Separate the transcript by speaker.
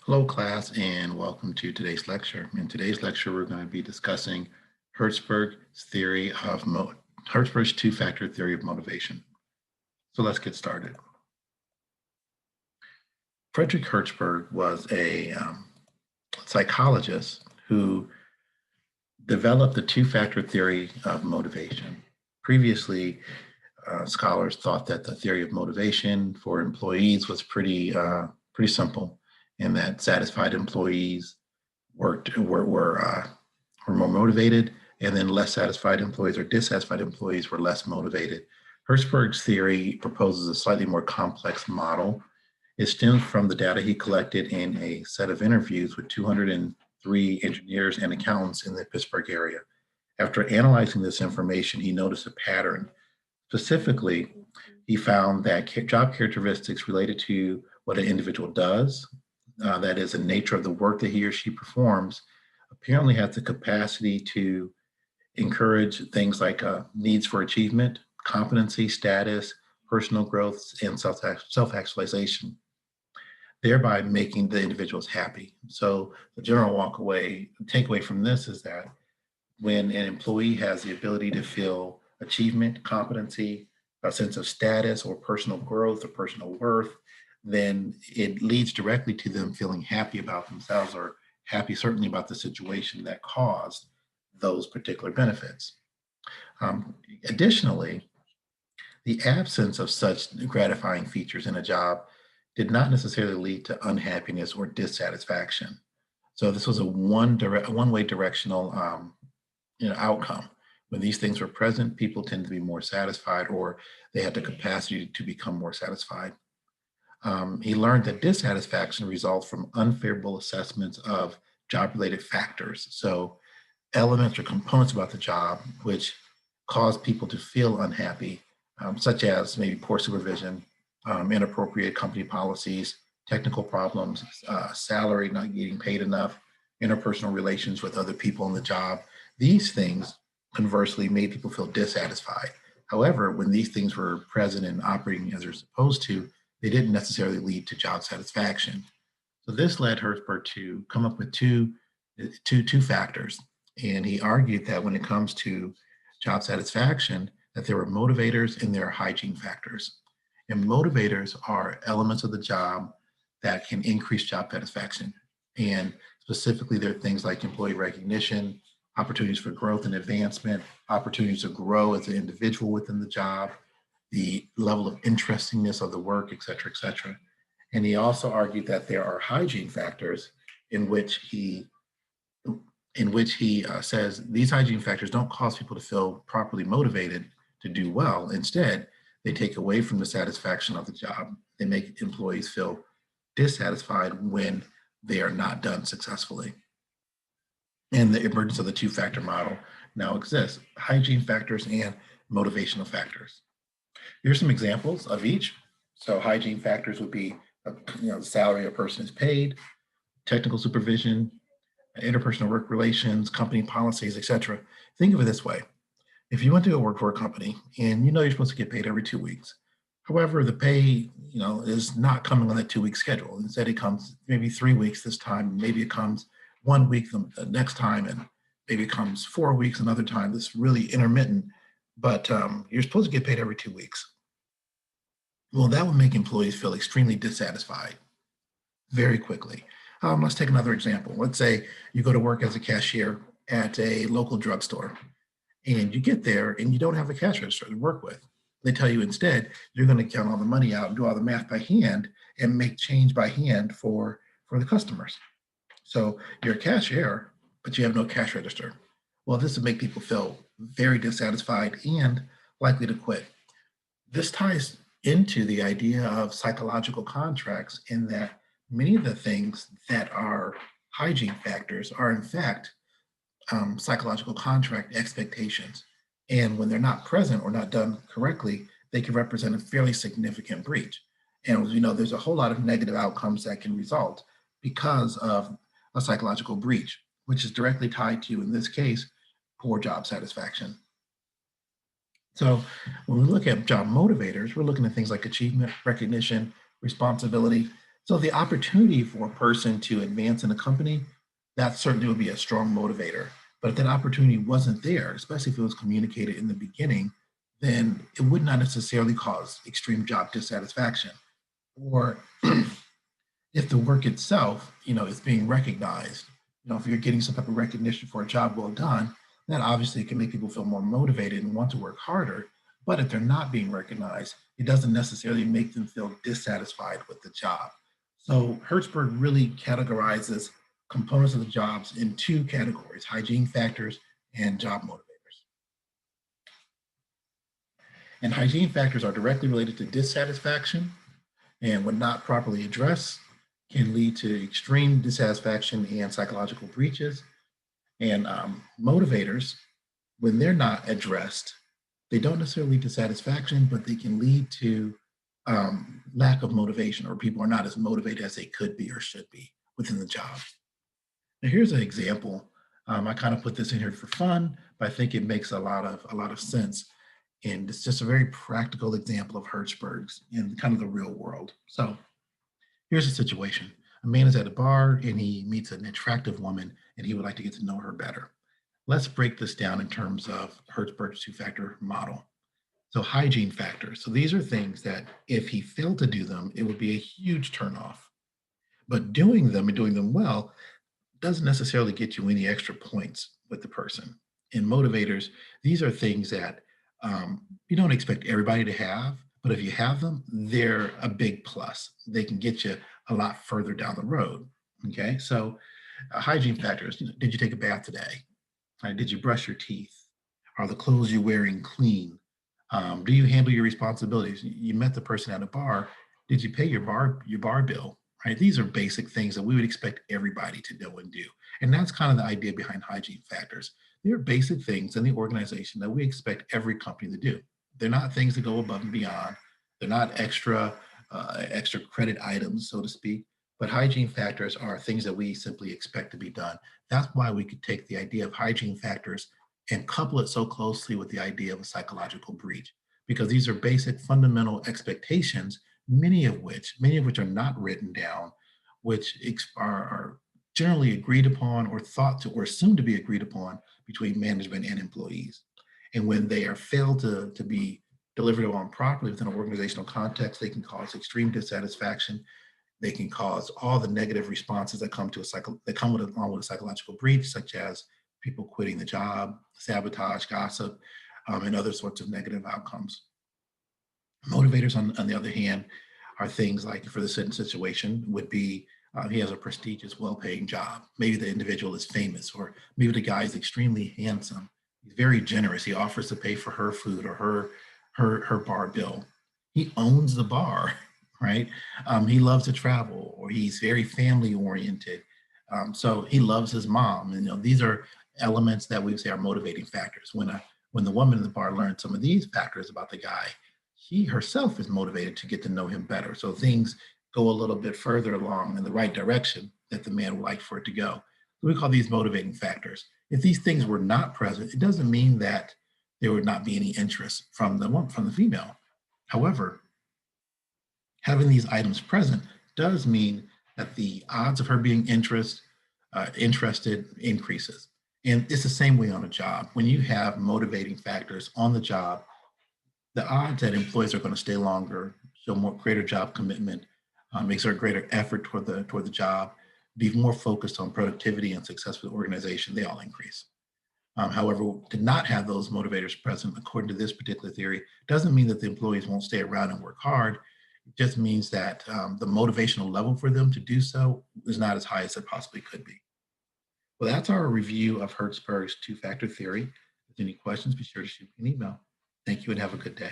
Speaker 1: Hello class and welcome to today's lecture. In today's lecture, we're going to be discussing Herzberg's Herzberg's two-factor theory of motivation. So let's get started. Frederick Herzberg was a psychologist who developed the two-factor theory of motivation. Previously, scholars thought that the theory of motivation for employees was pretty simple, and that satisfied employees were more motivated, and then less satisfied employees or dissatisfied employees were less motivated. Herzberg's theory proposes a slightly more complex model. It stems from the data he collected in a set of interviews with 203 engineers and accountants in the Pittsburgh area. After analyzing this information, he noticed a pattern. Specifically, he found that job characteristics related to what an individual does, that is the nature of the work that he or she performs, apparently has the capacity to encourage things like needs for achievement, competency, status, personal growth, and self-actualization, thereby making the individuals happy. So the general takeaway from this is that when an employee has the ability to feel achievement, competency, a sense of status or personal growth or personal worth, then it leads directly to them feeling happy about themselves or happy certainly about the situation that caused those particular benefits. Additionally, the absence of such gratifying features in a job did not necessarily lead to unhappiness or dissatisfaction. So this was a one-way directional outcome. When these things were present, people tend to be more satisfied, or they had the capacity to become more satisfied. He learned that dissatisfaction results from unfavorable assessments of job-related factors. So elements or components about the job which cause people to feel unhappy, such as maybe poor supervision, inappropriate company policies, technical problems, salary not getting paid enough, interpersonal relations with other people in the job. These things, conversely, made people feel dissatisfied. However, when these things were present and operating as they're supposed to, they didn't necessarily lead to job satisfaction. So this led Herzberg to come up with two factors. And he argued that when it comes to job satisfaction, that there were motivators and there are hygiene factors. And motivators are elements of the job that can increase job satisfaction. And specifically, there are things like employee recognition, opportunities for growth and advancement, opportunities to grow as an individual within the job, the level of interestingness of the work, et cetera, et cetera. And he also argued that there are hygiene factors in which he says these hygiene factors don't cause people to feel properly motivated to do well. Instead, they take away from the satisfaction of the job. They make employees feel dissatisfied when they are not done successfully. And the emergence of the two-factor model now exists: hygiene factors and motivational factors. Here's some examples of each. So hygiene factors would be the salary a person is paid, technical supervision, interpersonal work relations, company policies, etc. Think of it this way. If you went to go work for a company and you're supposed to get paid every 2 weeks, however, the pay is not coming on that 2-week schedule. Instead, it comes maybe 3 weeks this time, maybe it comes 1 week the next time, and maybe it comes 4 weeks another time. It's really intermittent, but you're supposed to get paid every 2 weeks. Well, that would make employees feel extremely dissatisfied very quickly. Let's take another example. Let's say you go to work as a cashier at a local drugstore, and you get there and you don't have a cash register to work with. They tell you instead you're going to count all the money out and do all the math by hand and make change by hand for the customers. So you're a cashier, but you have no cash register. Well, this would make people feel very dissatisfied and likely to quit. This ties into the idea of psychological contracts, in that many of the things that are hygiene factors are in fact psychological contract expectations. And when they're not present or not done correctly, they can represent a fairly significant breach. And there's a whole lot of negative outcomes that can result because of a psychological breach, which is directly tied to, in this case, poor job satisfaction. So when we look at job motivators, we're looking at things like achievement, recognition, responsibility, So the opportunity for a person to advance in a company, that certainly would be a strong motivator. But if that opportunity wasn't there, especially if it was communicated in the beginning, then it would not necessarily cause extreme job dissatisfaction. Or if the work itself, is being recognized, if you're getting some type of recognition for a job well done, that obviously can make people feel more motivated and want to work harder. But if they're not being recognized, it doesn't necessarily make them feel dissatisfied with the job. So Herzberg really categorizes components of the jobs in two categories: hygiene factors and job motivators. And hygiene factors are directly related to dissatisfaction, and when not properly addressed, can lead to extreme dissatisfaction and psychological breaches. And motivators, when they're not addressed, they don't necessarily lead to satisfaction, but they can lead to lack of motivation, or people are not as motivated as they could be or should be within the job. Now, here's an example. I kind of put this in here for fun, but I think it makes a lot of sense. And it's just a very practical example of Hertzberg's in kind of the real world. So here's the situation. A man is at a bar and he meets an attractive woman and he would like to get to know her better. Let's break this down in terms of Hertzberg's two-factor model. So hygiene factors. So these are things that if he failed to do them, it would be a huge turnoff. But doing them and doing them well doesn't necessarily get you any extra points with the person. In motivators, these are things that you don't expect everybody to have, but if you have them, they're a big plus. They can get you a lot further down the road. Okay, so hygiene factors. Did you take a bath today? Did you brush your teeth? Are the clothes you're wearing clean? Do you handle your responsibilities? You met the person at a bar. Did you pay your bar bill? Right? These are basic things that we would expect everybody to know and do. And that's kind of the idea behind hygiene factors. They're basic things in the organization that we expect every company to do. They're not things that go above and beyond. They're not extra credit items, so to speak. But hygiene factors are things that we simply expect to be done. That's why we could take the idea of hygiene factors and couple it so closely with the idea of a psychological breach, because these are basic fundamental expectations, many of which are not written down, which are generally agreed upon or thought to or assumed to be agreed upon between management and employees. And when they are failed to be delivered on properly within an organizational context, they can cause extreme dissatisfaction. They can cause all the negative responses that come to along with a psychological breach, such as people quitting the job, sabotage, gossip, and other sorts of negative outcomes. Motivators, on the other hand, are things like, for the situation would be he has a prestigious, well-paying job. Maybe the individual is famous, or maybe the guy is extremely handsome. He's very generous. He offers to pay for her food or her bar bill. He owns the bar, right? He loves to travel, or he's very family oriented. So he loves his mom. And these are elements that we would say are motivating factors. When the woman in the bar learns some of these factors about the guy, she herself is motivated to get to know him better. So things go a little bit further along in the right direction that the man would like for it to go. So we call these motivating factors. If these things were not present, it doesn't mean that there would not be any interest from the female. However, having these items present does mean that the odds of her being interested increases. And it's the same way on a job. When you have motivating factors on the job, the odds that employees are going to stay longer, show more greater job commitment, exert greater effort toward the job, be more focused on productivity and success for the organization, they all increase. However, to not have those motivators present, according to this particular theory, doesn't mean that the employees won't stay around and work hard. It just means that the motivational level for them to do so is not as high as it possibly could be. Well, that's our review of Herzberg's two-factor theory. If there's any questions, be sure to shoot me an email. Thank you and have a good day.